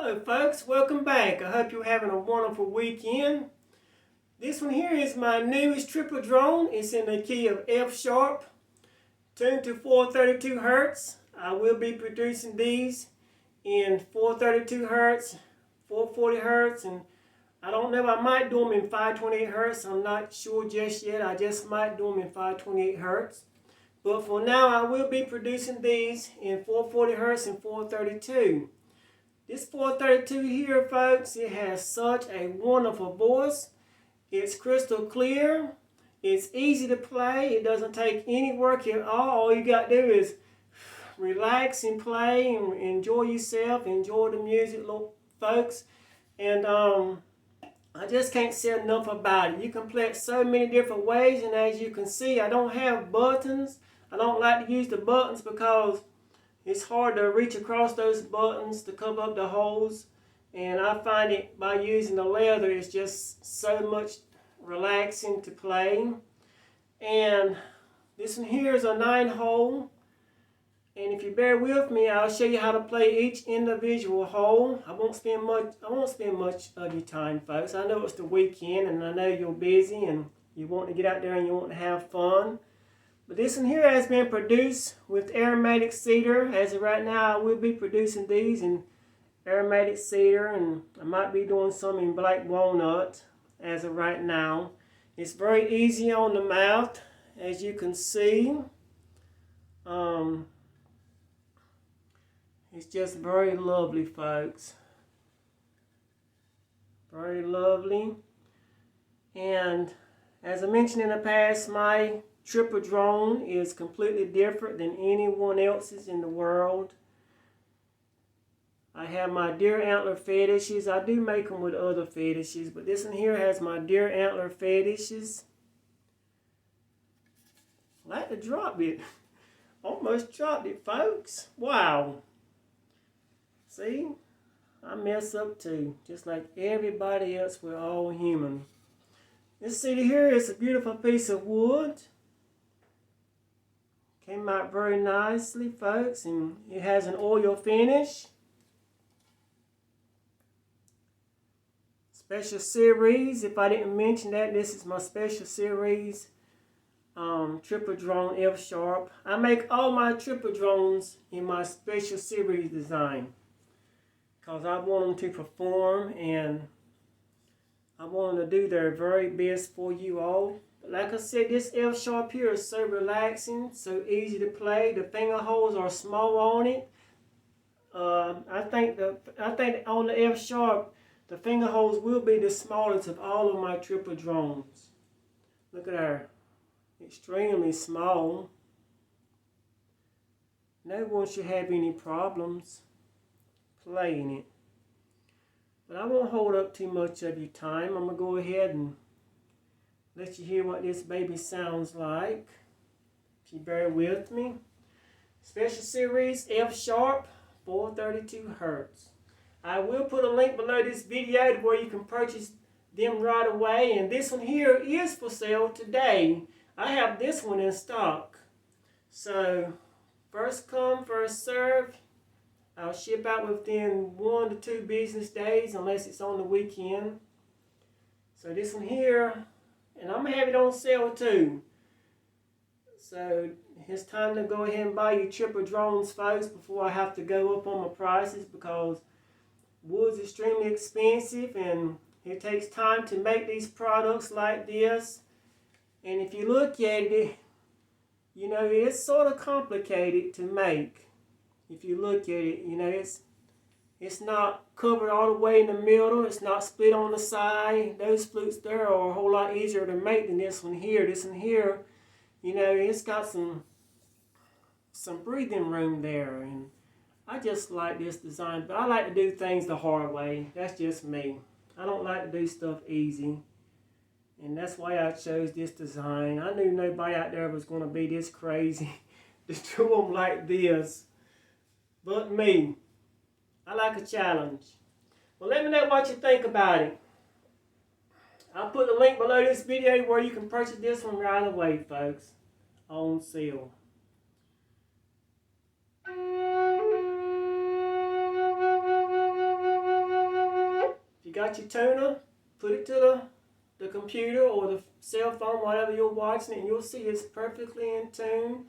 Hello folks, welcome back. I hope you're having a wonderful weekend. This one here is my newest triple drone. It's in the key of F sharp, tuned to 432 Hertz. I will be producing these in 432 Hertz, 440 Hertz, and I don't know, I might do them in 528 Hertz. I'm not sure just yet. I just might do them in 528 Hertz. But for now, I will be producing these in 440 Hertz and 432. This 432 here, folks, it has such a wonderful voice. It's crystal clear. It's easy to play. It doesn't take any work at all. All you got to do is relax and play and enjoy yourself. Enjoy the music, folks. And I just can't say enough about it. You can play it so many different ways. And as you can see, I don't have buttons. I don't like to use the buttons because it's hard to reach across those buttons to cover up the holes, and I find it by using the leather, it's just so much relaxing to play. And this one here is a 9-hole, and if you bear with me, I'll show you how to play each individual hole. I won't spend much of your time, folks. I know it's the weekend, and I know you're busy and you want to get out there and you want to have fun. But this one here has been produced with aromatic cedar. As of right now, I will be producing these in aromatic cedar, and I might be doing some in black walnut as of right now. It's very easy on the mouth, as you can see. It's just very lovely, folks. Very lovely. And as I mentioned in the past, my triple drone is completely different than anyone else's in the world. I have my deer antler fetishes. I do make them with other fetishes, but this one here has my deer antler fetishes. I like to drop it. Almost dropped it, folks. Wow. See? I mess up too. Just like everybody else, we're all human. This cedar here is a beautiful piece of wood. Came out very nicely, folks, and it has an oil finish. Special series, if I didn't mention that, this is my special series triple drone F sharp. I make all my triple drones in my special series design because I want them to perform and I want them to do their very best for you all. Like I said, this F sharp here is so relaxing, so easy to play. The finger holes are small on it. I think on the F sharp, the finger holes will be the smallest of all of my triple drones. Look at her, extremely small. No one should have any problems playing it. But I won't hold up too much of your time. I'm gonna go ahead and let you hear what this baby sounds like, if you bear with me. Special series F sharp, 432 Hertz. I will put a link below this video to where you can purchase them right away. And this one here is for sale today. I have this one in stock. So, first come, first serve. I'll ship out within 1 to 2 business days unless it's on the weekend. So this one here, and I'm going to have it on sale too. So it's time to go ahead and buy your triple drones, folks, before I have to go up on my prices because wood's extremely expensive and it takes time to make these products like this. And if you look at it, you know, it's sort of complicated to make. If you look at it, you know, it's not covered all the way in the middle. It's not split on the side. Those flutes there are a whole lot easier to make than this one here. This one here, you know, it's got some breathing room there. And I just like this design. But I like to do things the hard way. That's just me. I don't like to do stuff easy. And that's why I chose this design. I knew nobody out there was going to be this crazy to do them like this. But me. I like a challenge. Well, let me know what you think about it. I'll put the link below this video where you can purchase this one right away, folks. On sale. got your tuner, put it to the computer or the cell phone, whatever you're watching, and you'll see it's perfectly in tune.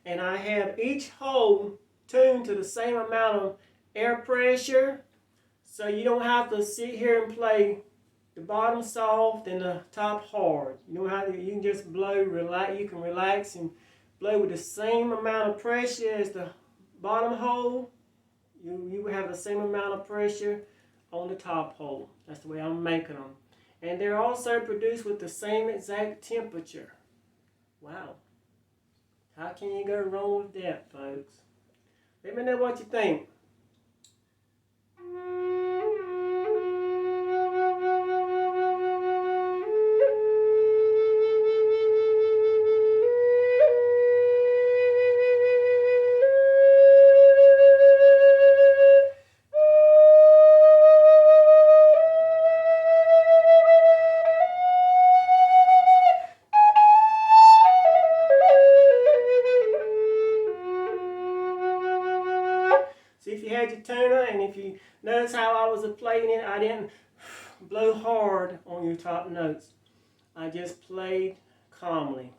And I have each hole tuned to the same amount of air pressure, so you don't have to sit here and play the bottom soft and the top hard. You don't have to, you can just blow, relax. You can relax and blow with the same amount of pressure as the bottom hole. You will have the same amount of pressure on the top hole. That's the way I'm making them. And they're also produced with the same exact temperature. Wow. How can you go wrong with that, folks? Let me know what you think. See, if you had your tuner, and if you notice how I was playing it, I didn't blow hard on your top notes. I just played calmly.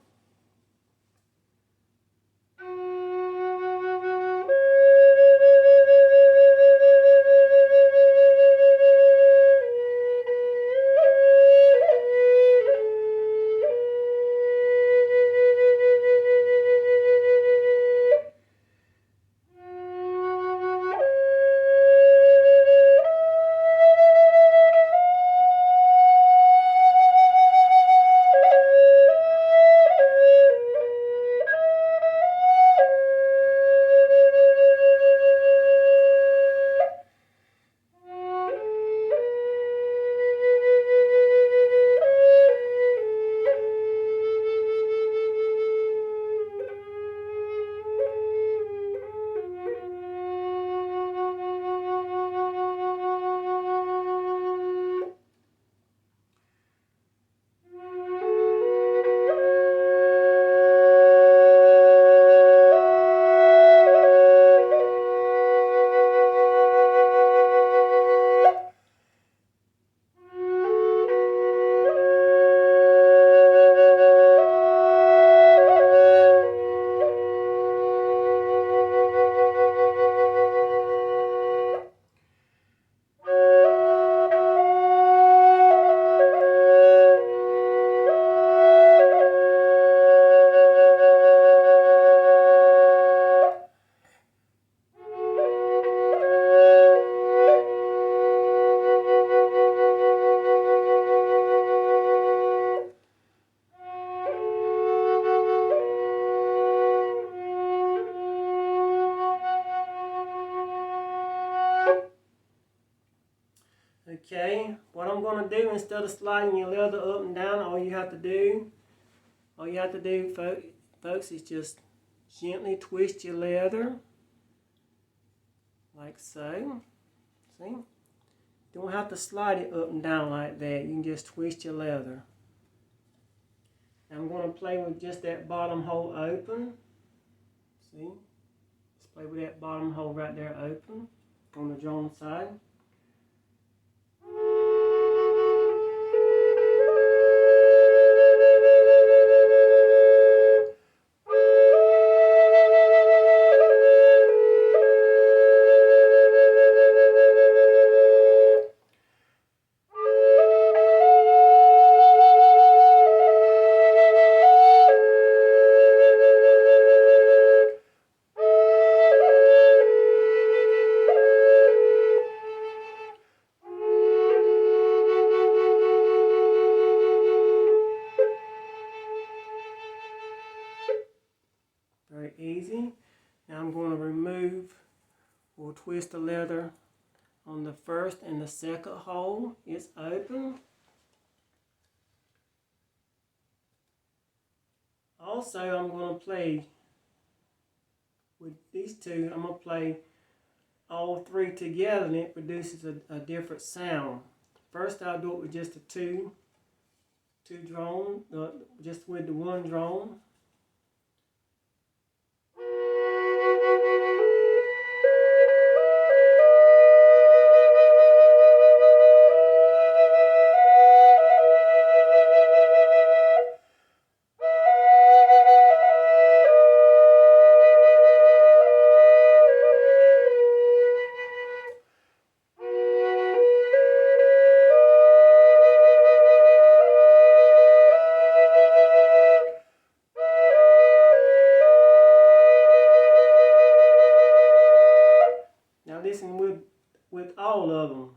Okay, what I'm going to do, instead of sliding your leather up and down, all you have to do, folks, is just gently twist your leather, like so. See? Don't have to slide it up and down like that. You can just twist your leather. I'm going to play with just that bottom hole open. See? Let's play with that bottom hole right there open on the drone side. Very easy. Now I'm going to remove or twist the leather on the first and the second hole. It's open. Also, I'm going to play with these two. I'm going to play all three together, and it produces a different sound. First, I'll do it with just the two drone, just with the one drone. of them.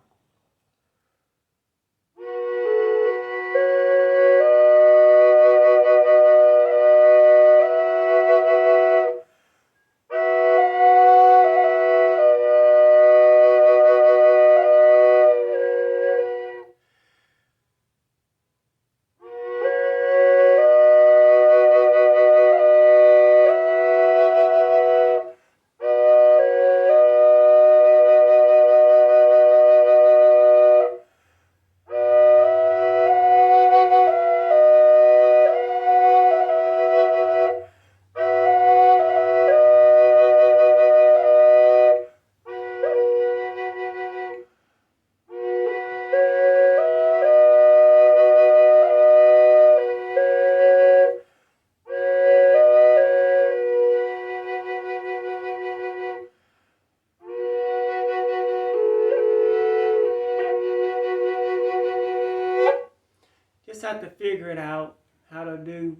Just have to figure it out how to do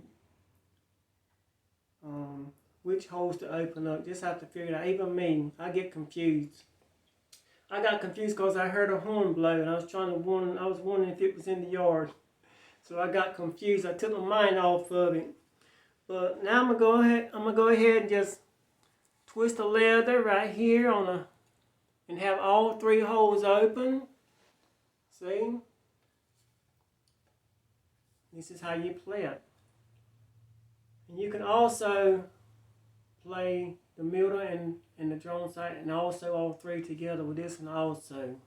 which holes to open up. Just have to figure it out. Even me, I get confused. I got confused because I heard a horn blow and I was wondering if it was in the yard. So I got confused. I took my mind off of it. But now I'm gonna go ahead and just twist the leather right here and have all 3 holes open. See? This is how you play it. And you can also play the middle and the drone side, and also all 3 together with this one also.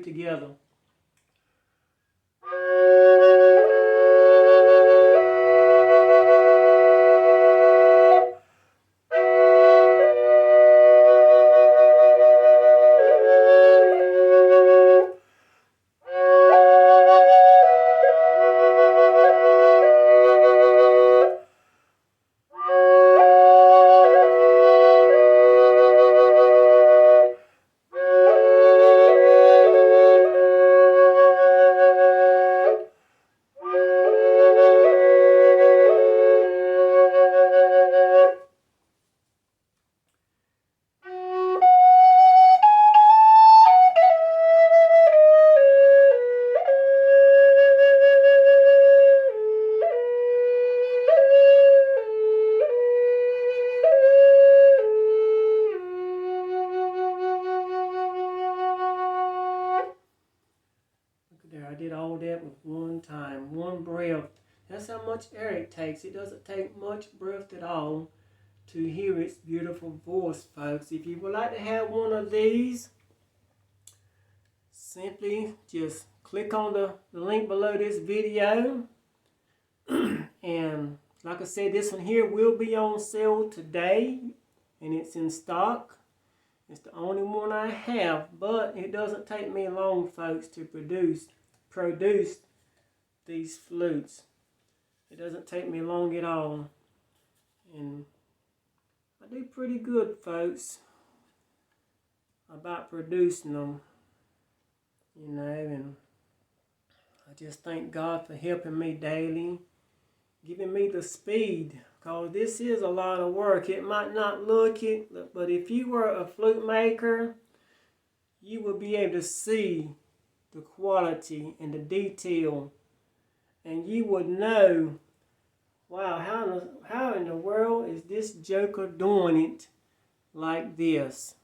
Together. I did all that with one time, one breath. That's how much air it takes. It doesn't take much breath at all to hear its beautiful voice, folks. If you would like to have one of these, simply just click on the link below this video. And like I said, this one here will be on sale today, and it's in stock. It's the only one I have, but it doesn't take me long, folks, to produce these flutes. It doesn't take me long at all, and I do pretty good, folks, about producing them, you know. And I just thank God for helping me daily, giving me the speed, because this is a lot of work. It might not look it, but if you were a flute maker, you will be able to see the quality and the detail, and you would know, wow, how in the world is this joker doing it like this?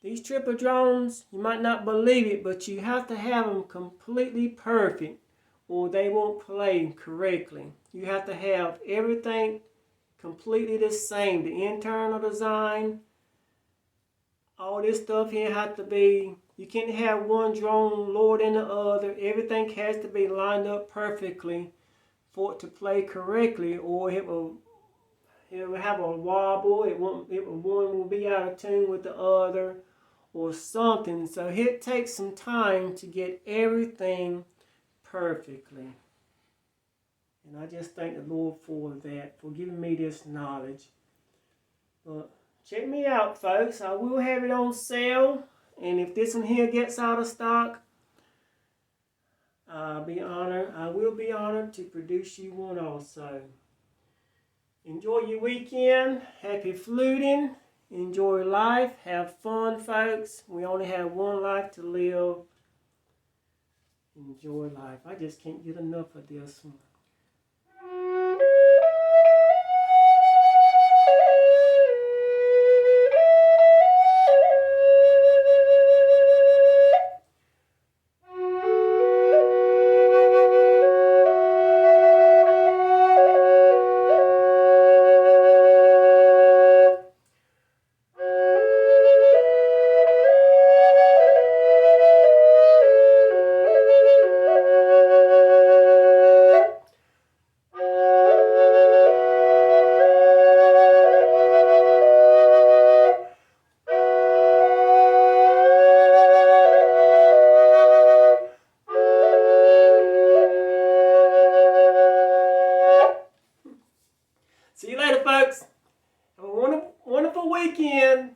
These triple drones, you might not believe it, but you have to have them completely perfect or they won't play correctly. You have to have everything completely the same. The internal design, all this stuff here has to be, you can't have one drone lower than the other. Everything has to be lined up perfectly for it to play correctly, or it will have a wobble. One will be out of tune with the other or something. So it takes some time to get everything perfectly. And I just thank the Lord for that, for giving me this knowledge. But check me out, folks. I will have it on sale. And if this one here gets out of stock, I will be honored to produce you one also. Enjoy your weekend. Happy fluting. Enjoy life. Have fun, folks. We only have one life to live. Enjoy life. I just can't get enough of this one. See you later, folks. Have a wonderful weekend.